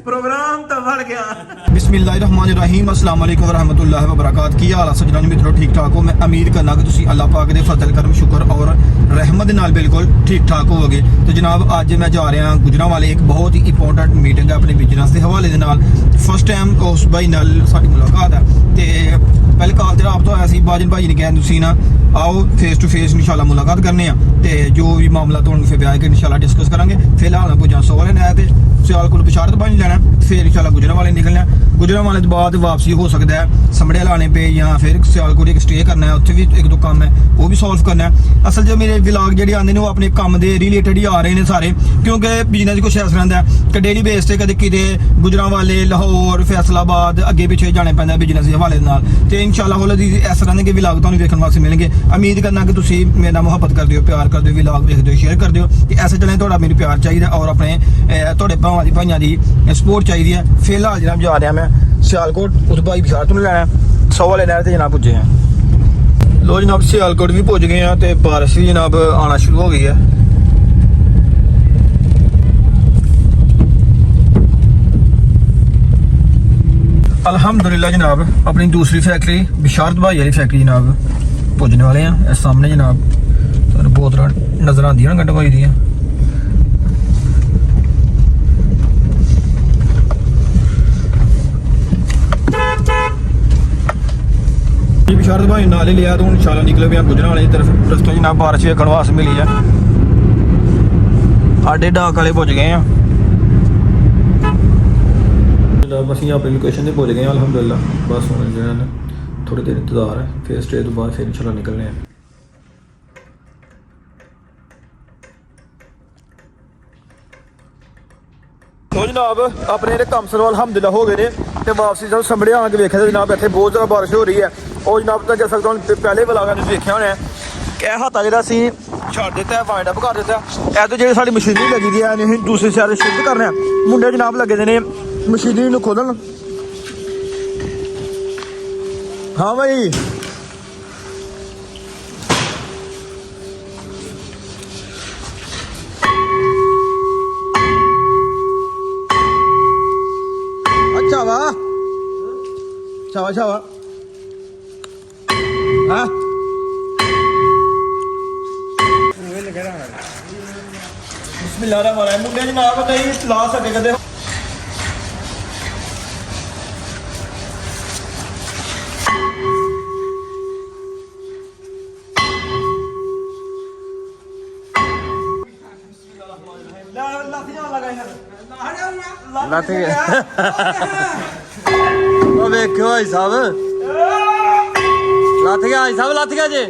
Programme तो बढ़ गया। बिस्मिल्लाहिर्रहमानिर्रहीम अस्सलाम वालेकुम वरहमतुल्लाहि वबरकातुहू। की हाल है सज्जनों मित्रों, ठीक ठाक हो? मैं उम्मीद करना कि तुसी अल्लाह पाक दे फजल करम शुक्र और रहमत दे नाल बिल्कुल ठीक ठाक होवोगे। तो जनाब अज मैं जा रहा गुजरांवाले, एक बहुत ही इंपॉर्टेंट मीटिंग है अपने बिजनेस के हवाले दे नाल। फर्स्ट टाइम उस भाई नाल साडी मुलाकात है ते पहले कॉल ते राबता होया सी, बाजन भाई ने कहा तुसी ना आओ फेस टू फेस इंशाल्लाह मुलाकात करने आ ते जो भी मामला तुहानू फिर ब्याह के इंशाल्लाह डिस्कस करांगे। फिलहाल मैं पुजा सोले ने ते सियालकोट बिशारत बन जाना, फिर इंशाल्लाह गुजरांवाले निकलना। गुजरांवाले तो बाद वापसी हो सकता है समड़े लाने पे या फिर सियालकोट एक स्टे करना है, उत्थे भी एक दो काम है वो भी सॉल्व करना है। असल जो मेरे व्लॉग जेडे आंदे ने वो अपने काम दे रिलेटेड ही आ रहे हैं सारे, क्योंकि बिजनेस कुछ ऐसा रहता है कि डेली बेस से कदे किते गुजरांवाले, लाहौर, फैसलाबाद अगे पिछे जाने पैंदा बिजनेस के हवाले नाल। ते इंशाल्लाह ऐसा रहने के व्लॉग तुहानू देखने वास्ते मिलेंगे। उम्मीद करना कि तुसी मेरे नाल मुहब्बत कर दियो, प्यार कर दियो, व्लॉग देखते हो, शेयर कर दियो कि ऐसे चले थोड़ा मेरी प्यार चाहिए और अपने थोड़े भावां दी भाइयां दी सपोर्ट चाहिए है। फिलहाल जनाब जा रहा मैं सियालकोट, उस भाई बिशारत नूं लैना 100 वाले नहर ते जनाब पुजे हैं। लो जनाब सियालकोट भी पुज गए हैं तो बारिश भी जनाब आना शुरू हो गई है। अल्हम्दुलिल्लाह जनाब अपनी दूसरी फैक्ट्री बिशारत भाई वाली फैक्ट्री जनाब पुजने वाले हैं। इस सामने जनाब बोतल नजर आती है ना गंड भाई दी। बिशारत भाई नाल ही लिया तो हूँ इंशाल्लाह निकले भी गुजरांवाले की तरफ। रस्ते जनाब बारिश वेखण वास्ते मिली है। आडे डाक वाले पुज गए हैं जनाब, असीं अपनी लोकेशन से पुज गए हैं अल्हम्दुलिल्लाह। बस हुण जो है थोड़ी देर इंतजार है, फिर स्टे तो बाद फिर इंशाल्लाह निकलने हैं। तो जनाब अपने कम सर अलहमदुलिल्लाह हो गए तो वापसी जब समड़े आके वेख्या तो जनाब इतने बहुत ज़्यादा बारिश हो रही है। और जनाब तो जैसा कि पहले व्लॉगां में देखा होना कि हाथा जो असी छड़ दिता है, वाइंड अप कर दिता है। ए तो जी साड़ी मशीनरी लगी दी है, अं दूसरे शहर शिफ्ट करने मुंडे जनाब लगे ने मशीनरी खोलन। हाँ भाई शावा शावा शावा हाँ बिस्मिल्लाहिर्रहमानिर्रहीम। मुंडे जनाब कहीं ला सके कदे वेखो भाई साहब लथ गया, भाई साहब लथ गया जी।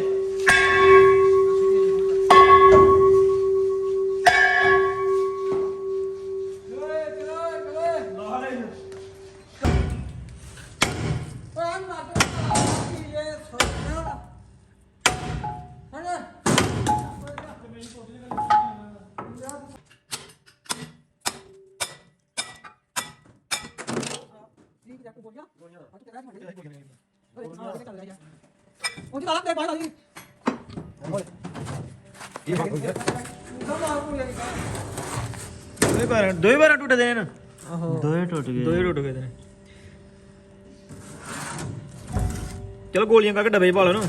दो ही बार टूटे दे ना, दो ही टूट गए। चलो गोलियां करके डब्बे पा लो ना।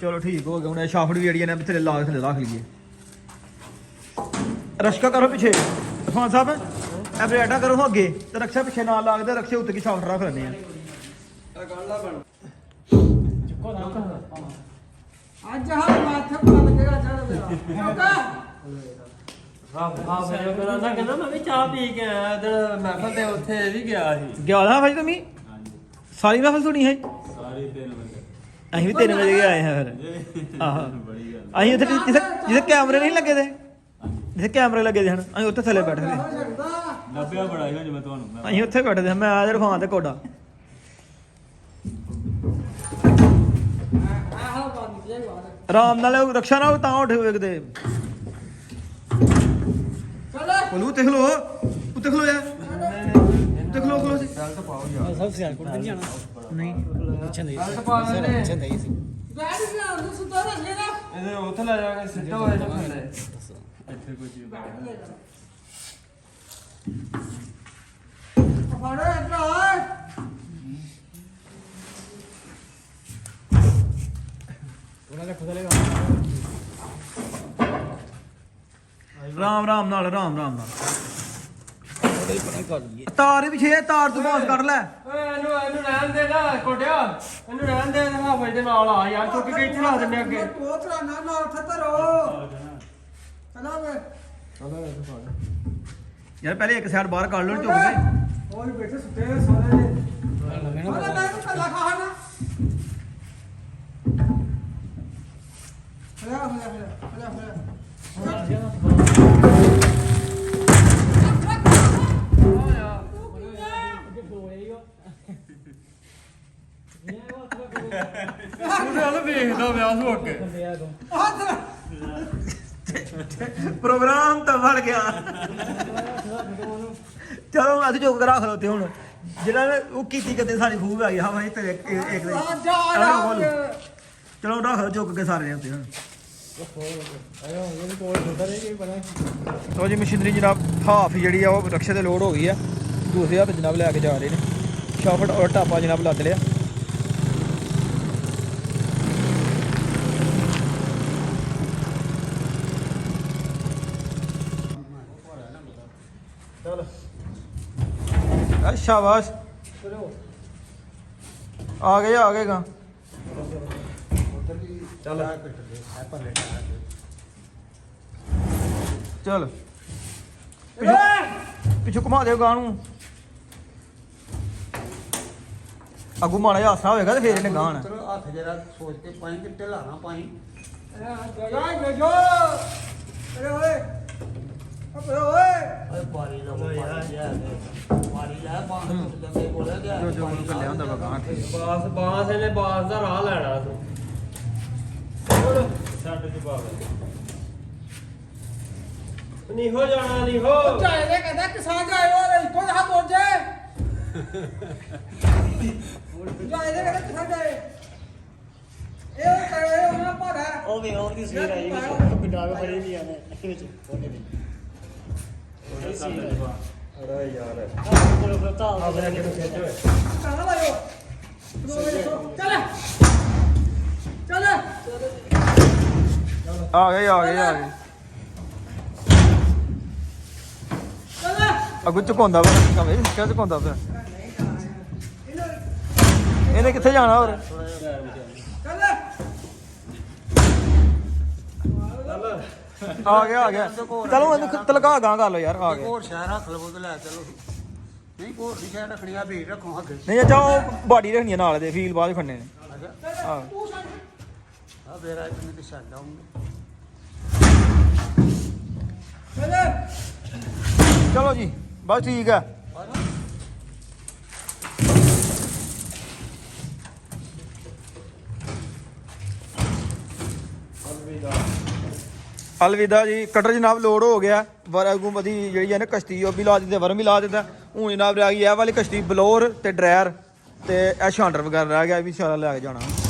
चलो ठीक हो गया। हूँ शाफट भी जी थले ला थले रख लीए। रक्षा करो पिछे खान साहब, एबरेटा करो अगे तो रक्षा पिछे ना लागते, रक्षे उत्ते की शाफट रख लेने। सारी महफल सुनी है, अं भी 3 बजे आए हैं। फिर जिसे कैमरे नहीं लगे थे, जिसे कैमरे लगे थे अं उत्थे थले बैठे थे, अं उत्थे बैठे थे। मैं आया रफान ते कोडा ਆਰਾਮ ਨਾਲ ਰਕਸ਼ਾ ਨਾ ਤਾਂ ਉੱਠ ਵੇਖਦੇ ਬੋਲੂ ਤੇ ਖਲੋ ਉੱਤੇ ਖਲੋ ਜਾ ਉੱਤੇ ਖਲੋ ਜੀ ਸਭ ਸਿਆਲਕੋਟ ਨਹੀਂ ਜਾਣਾ ਨਹੀਂ ਪੁੱਛਣ ਦੇ ਪੁੱਛਣ ਦੇ ਸੀ ਇਹਦੇ ਉੱਥੇ ਲੈ ਜਾਵਾਂਗੇ ਸਿੱਧਾ ਹੋਏ ਨਾ ਖੰਡੇ ਇੱਥੇ ਕੋਈ ਚੀਜ਼ ਰਾਮ ਨਾਲ ਤਾਰ ਵੀ ਛੇ ਤਾਰ ਤੋਂ ਬਾਸ ਕੱਢ ਲੈ ਓਏ ਇਹਨੂੰ ਰਹਿਣ ਦੇ ਨਾ ਕੋਟਿਆ ਇਹਨੂੰ ਰਹਿਣ ਦੇ ਹਾਫੇ ਦੇ ਨਾਲ ਆ ਯਾਰ ਚੁੱਕ ਕੇ ਇੱਥੇ ਲਾ ਦਿੰਦੇ ਅੱਗੇ ਯਾਰ ਪਹਿਲੇ ਇੱਕ ਸਾਈਡ ਬਾਹਰ ਕੱਢ ਲਓ ਝੁਕ ਕੇ ਉਹਦੇ ਵੱਲ ਵੇਖਦਾ ਵਿਆਹ ਹੋ ਕੇ ਪ੍ਰੋਗਰਾਮ ਤਾਂ ਫੜ ਗਿਆ ਚਲੋ ਅੱਜ ਚੁੱਕ ਕੇ ਰੱਖ ਲਓ ਤੇ ਹੁਣ ਜਿਹੜਾ ਉਹ ਕੀਤੀ ਕਦੇ ਸਾਡੀ ਖੂਬ ਆ ਗਈ ਹਾਂ ਭਾਈ ਤੇਰੇ ਇੱਕ ਚਲੋ ਰੱਖ ਲਓ ਚੁੱਕ ਕੇ ਸਾਰੇ ਉੱਤੇ ਹੁਣ ਤੋ ਜੀ ਮਸ਼ੀਨਰੀ ਜਨਾਬ ਹਾਫ ਜਿਹੜੀ ਆ ਉਹ ਰਕਸ਼ੇ ਤੇ ਲੋਡ ਹੋ ਗਈ ਆ ਦੂਸਰੇ ਹੱਥ ਜਨਾਬ ਲੈ ਕੇ ਜਾ ਰਹੇ ਨੇ ਸ਼ਾਫਟ ਔਰ ਢਾਪਾ ਜਨਾਬ ਲੱਦ ਲਿਆ शाबाश आ गए गा चल पिछू घुमा दे गां अगू माड़ा जिहा हासा होएगा तो फिर इन्हें गां हथ जरा सोच के पाई कि ढिला ना पाई बारी जो कल्लिया होंदा वा गां ਬਾਸ ਇਹਨੇ ਬਾਸ ਦਾ ਰਾਹ ਲੈਣਾ ਤੂੰ ਛੱਡ ਚ ਪਾ ਨਹੀਂ ਹੋ ਜਾਣਾ ਨਹੀਂ ਹੋ ਚਾਹੇ ਕਹਿੰਦਾ ਕਿਸਾਨ ਜਾਏ ਉਹ ਇੱਕੋ ਜਿਹਾ ਤੁਰ ਜਾਏ ਜਾਏ ਦੇ ਕਹਿੰਦਾ ਕਿਸਾਨ ਜਾਏ ਇਹ ਕਹੇ ਉਹਨਾਂ ਭਾਰਾ ਉਹ ਵੀ ਹੋਰ ਦੀ ਸਵੇਰ ਆਈ ਪਿੰਡਾਂ ਵਿੱਚ ਬੜੀ ਨਹੀਂ ਆਨੇ ਵਿੱਚ ਉਹਨੇ ਵੀ ਅੜਾ ਯਾਰ ਕੋਲ ਬਤਾ ਆਪਣੇ ਅੱਗੇ ਨੂੰ ਖਿੱਚ ਓਏ ਕਹਾਂ ਲਾਇਓ ਚੱਲ ਚੱਲ आ गए ਚੱਲ अगू झुकाउंदा वा कवे क्या झुकाउंदा पिया इन्हें कित्थे जाना होर ਚੱਲ आ गया चलो इन्हू तलका गां कर लो यार आ गया ਹੋਰ ਸ਼ਹਿਰ ਰੱਖ ਲਵੋ ਤੇ ਲੈ ਚਲੋ ਨਹੀਂ ਹੋਰ ਦੀ ਸ਼ਹਿਰ ਰੱਖਣੀ ਆ ਭੀੜ ਰੱਖੋ ਅੱਗੇ नहीं अच्छा वो बाडी रखनी है नाल दे फील बाद च खन्ने ने ਅੱਛਾ हाँ ਆ ਫੇਰ ਅੱਜ ਮੈਂ ਤੇ ਛੱਡ ਆਉਂਗਾ चलो जी बस ठीक है अलविदा जी कटर जनाब लोड हो गया वरगू मधी जी है ना कश्ती वो भी ला दिते वरम भी ला दिता हूँ जनाब रह गई यह वाली कश्ती बलोर ते ड्रायर ते शांडर वगैरह रह गया भी सारा लैके जाना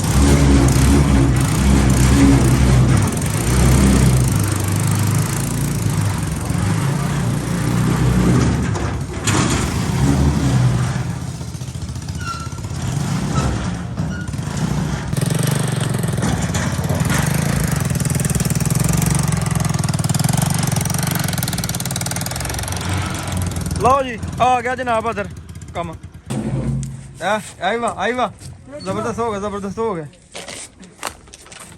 लो जी आ गया जनाब अदर कम आई वाह जबरदस्त हो गया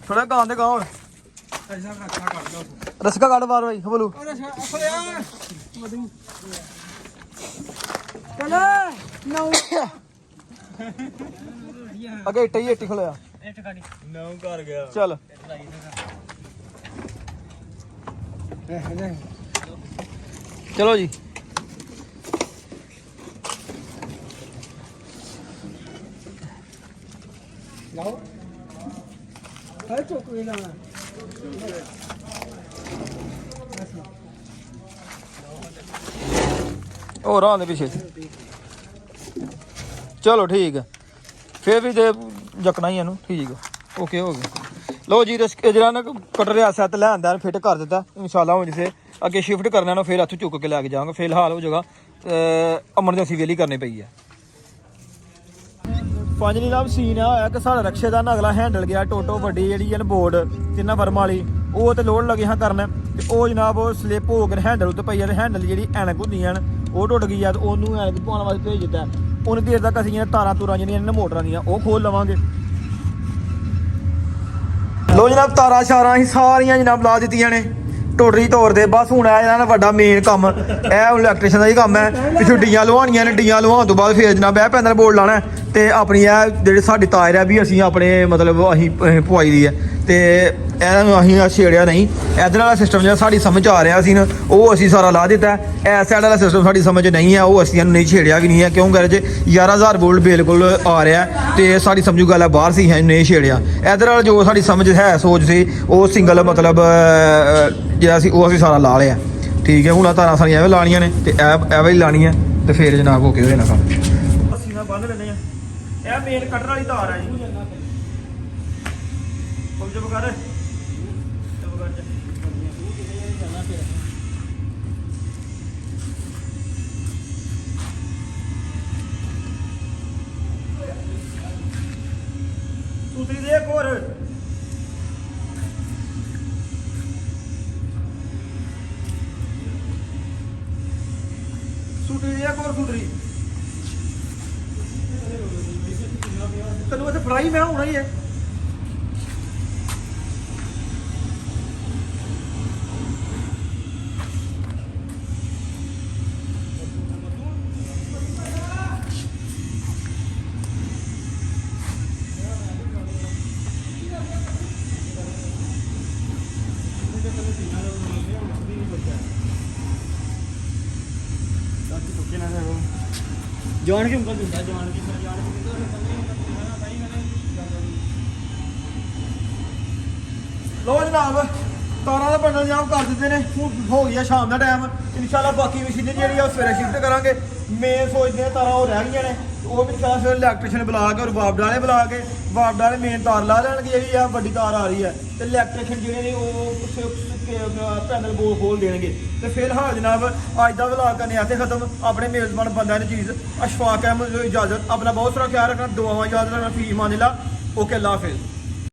थोड़ा गां दे गां रसका काट बार भाई बोलू अगे इट्टी खलोया ਨੌ ਕਰ ਗਿਆ चल चलो जी ਚੁੱਕ ਕੇ ਲਾਣਾ ਹੋਰ ਆਉਂਦੇ ਪਿੱਛੇ ਚਲੋ ਠੀਕ ਹੈ ਫਿਰ ਵੀ ਤੇ ਜਕਣਾ ਹੀ ਇਹਨੂੰ ਠੀਕ ਹੈ ਓਕੇ ਹੋ ਗਿਆ ਲਓ ਜੀ ਜਿਹੜਾ ਨਾ ਕਟਰ ਰਿਆ ਸੈੱਟ ਲੈ ਆਂਦਾ ਫਿੱਟ ਕਰ ਦਿੱਤਾ ਇਨਸ਼ਾਅੱਲਾ ਹੁਣ ਜਿਸੇ ਅੱਗੇ ਸ਼ਿਫਟ ਕਰਨਾ ਨਾ ਫਿਰ ਇੱਥੋਂ ਚੁੱਕ ਕੇ ਲੈ ਕੇ ਜਾਵਾਂਗੇ ਫਿਲਹਾਲ ਉਹ ਜਗ੍ਹਾ ਐਮਰਜੈਂਸੀ ਵੇਲੀ ਕਰਨੀ ਪਈ ਹੈ ਪੰਜ ਨੀਲਾਮ ਸੀਨ ਆ ਹੋਇਆ ਕਿ ਸਾਡਾ ਰਕਸ਼ੇ ਦਾ ਨਾ ਅਗਲਾ ਹੈਂਡਲ ਗਿਆ ਟੋਟੋ ਵੱਡੀ ਜਿਹੜੀ ਹੈ ਬੋਰਡ ਤਿੰਨਾਂ ਫਰਮਾਂ ਵਾਲੀ ਉਹ ਤੇ ਲੋਡ ਲੱਗੇ ਹਾਂ ਕਰਨ ਤੇ ਉਹ ਜਨਾਬ ਉਹ ਸਲਿੱਪ ਹੋ ਕੇ ਹੈਂਡਲ ਉੱਤੇ ਪਈ ਆ ਤੇ ਹੈਂਡਲ ਜਿਹੜੀ ਐਨਕ ਹੁੰਦੀਆਂ ਨੇ ਉਹ ਟੁੱਟ ਗਈ ਆ ਤੇ ਉਹਨੂੰ ਐਨਕ ਪਾਉਣ ਵਾਸਤੇ ਭੇਜ ਦਿੱਤਾ ਉਹਨੇ ਦੇਰ ਤੱਕ ਅਸੀਂ ਤਾਰਾਂ ਤੂਰਾਂ ਜਿਹੜੀਆਂ ਨੇ ਮੋਟਰਾਂ ਦੀਆਂ ਉਹ ਖੋਲ ਲਵਾਂਗੇ ਲੋ ਜਨਾਬ ਤਾਰਾਂ ਸ਼ਾਰਾਂ ਅਸੀਂ ਸਾਰੀਆਂ ਜਨਾਬ ਲਾ ਦਿੱਤੀਆਂ ਨੇ ਟੋਟਲੀ ਤੌਰ ਤੇ ਬਸ ਹੁਣ ਆ ਇਹਨਾਂ ਦਾ ਵੱਡਾ ਮੇਨ ਕੰਮ ਇਹ ਇਲੈਕਟ੍ਰੀਸ਼ੀਅਨ ਦਾ ਹੀ ਕੰਮ ਹੈ ਪਿੱਛੋਂ ਡੀਆਂ ਲਵਾਉਣੀਆਂ ਨੇ ਡੀਆਂ ਲਵਾਉਣ ਤੋਂ ਬਾਅਦ ਫਿਰ ਜਨਾਬ ਇਹ ਪੈਨਲ ਬੋਰਡ ਲਾਉਣਾ ਤੇ ਆਪਣੀ ਇਹ ਜਿਹੜੇ ਸਾਡੀ ਤਾਰ ਆ ਵੀ ਅਸੀਂ ਆਪਣੇ ਮਤਲਬ ਅਸੀਂ ਪਵਾਈ ਦੀ ਹੈ ਤੇ ਇਹਨਾਂ ਨੂੰ ਅਸੀਂ ਛੇੜਿਆ ਨਹੀਂ ਇੱਧਰ ਵਾਲਾ ਸਿਸਟਮ ਜਿਹੜਾ ਸਾਡੀ ਸਮਝ ਆ ਰਿਹਾ ਸੀ ਨਾ ਉਹ ਅਸੀਂ ਸਾਰਾ ਲਾ ਦਿੱਤਾ ਇਸ ਸਾਈਡ ਵਾਲਾ ਸਿਸਟਮ ਸਾਡੀ ਸਮਝ ਨਹੀਂ ਹੈ ਉਹ ਅਸੀਂ ਇਹਨੂੰ ਨਹੀਂ ਛੇੜਿਆ ਵੀ ਨਹੀਂ ਹੈ ਕਿਉਂ ਕਰ ਜੇ 11000 ਵੋਲਟ ਬਿਲਕੁਲ ਆ ਰਿਹਾ ਤੇ ਸਾਡੀ ਸਮਝੂ ਗੱਲ ਹੈ ਬਾਹਰ ਸੀ ਹੈ ਨਹੀਂ ਛੇੜਿਆ ਇੱਧਰ ਵਾਲਾ ਜੋ ਸਾਡੀ ਸਮਝ ਹੈ ਸੋਚ ਸੀ ਉਹ ਸਿੰਗਲ ਮਤਲਬ ਜਿਹੜਾ ਸੀ ਉਹ ਅਸੀਂ ਸਾਰਾ ਲਾ ਲਿਆ ਠੀਕ ਹੈ ਹੁਣ ਆ ਤਾਰਾਂ ਸਾਰੀਆਂ ਐਵੇਂ ਲਾਣੀਆਂ ਨੇ ਤੇ ਐਵੇਂ ਹੀ ਲਾਣੀ ਹੈ ਤੇ ਫਿਰ ਜਨਾਬ ਹੋ ਕੇ ਉਹਦੇ ਨਾਲ ਕੰਮ ਅਸੀਂ ਨਾ ਬੰਨ ਲੈਂਦੇ ਆ ਇਹ ਮੇਨ ਕੱਟਣ ਵਾਲੀ ਤਾਰ ਹੈ ਜੀ ਚੁੱਪ ਕਰ ਸੂਤਰੀ ਦੇ ਇੱਕ ਹੋਰ ਸੂਤਰੀ ਦੇ ਇੱਕ ਹੋਰ ਸੂਤਰੀ ਤੈਨੂੰ ਇੱਥੇ ਫੜਾਈ ਮੈਂ ਹੋਣਾ ਹੀ ਹੈ ਜਾਣ ਕੇ ਉਂਗਲ ਦਿੰਦਾ ਜਾਣ ਕੇ ਲੋ ਜਨਾਬ ਤਾਰਾਂ ਦਾ ਬੰਡਲ ਜਾਮ ਕਰ ਦਿੱਤੇ ਨੇ ਹੁਣ ਹੋ ਗਿਆ ਸ਼ਾਮ ਦਾ ਟਾਈਮ ਇਨਸ਼ਾਅੱਲਾ ਬਾਕੀ ਮਸ਼ੀਨ ਜਿਹੜੀ ਆ ਉਹ ਸਵੇਰੇ ਸ਼ਿਫਟ ਕਰਾਂਗੇ ਮੇਨ ਸੋਚਦੇ ਆ ਤਾਰਾਂ ਉਹ ਰਹਿ ਗਈਆਂ ਨੇ ਉਹ ਵੀ ਸਾਰਾ ਫਿਰ ਇਲੈਕਟ੍ਰੀਸ਼ੀਅਨ ਬੁਲਾ ਕੇ ਔਰ ਵਾਪਡ ਵਾਲੇ ਬੁਲਾ ਕੇ ਵਾਪਡ ਵਾਲੇ ਮੇਨ ਤਾਰ ਲਾ ਲੈਣਗੇ ਜਿਹੜੀ ਆ ਵੱਡੀ ਤਾਰ ਆ ਰਹੀ ਹੈ ਤੇ ਇਲੈਕਟ੍ਰੀਸ਼ੀਅਨ ਜਿਹੜੇ ਨੇ ਉਹ ਪੈਨਲ ਬੋਰਡ ਖੋਲ ਦੇਣਗੇ ਤੇ ਫਿਲਹਾਲ ਜਨਾਬ ਅੱਜ ਦਾ ਵਲੌਗ ਕਰਨੇ ਇੱਥੇ ਖਤਮ ਆਪਣੇ ਮੇਜ਼ਬਾਨ ਬੰਦਾ ਨੇ ਚੀਜ਼ ਅਸ਼ਫਾਕ ਅਹਿਮਦ ਇਜਾਜ਼ਤ ਆਪਣਾ ਬਹੁਤ ਸਾਰਾ ਖਿਆਲ ਰੱਖਣਾ ਦੁਆਵਾਂ ਯਾਦ ਰੱਖਣਾ ਫੀ ਮਾਨਿਲਾ ਓਕੇ ਅੱਲਾ ਹਾਫਿਜ਼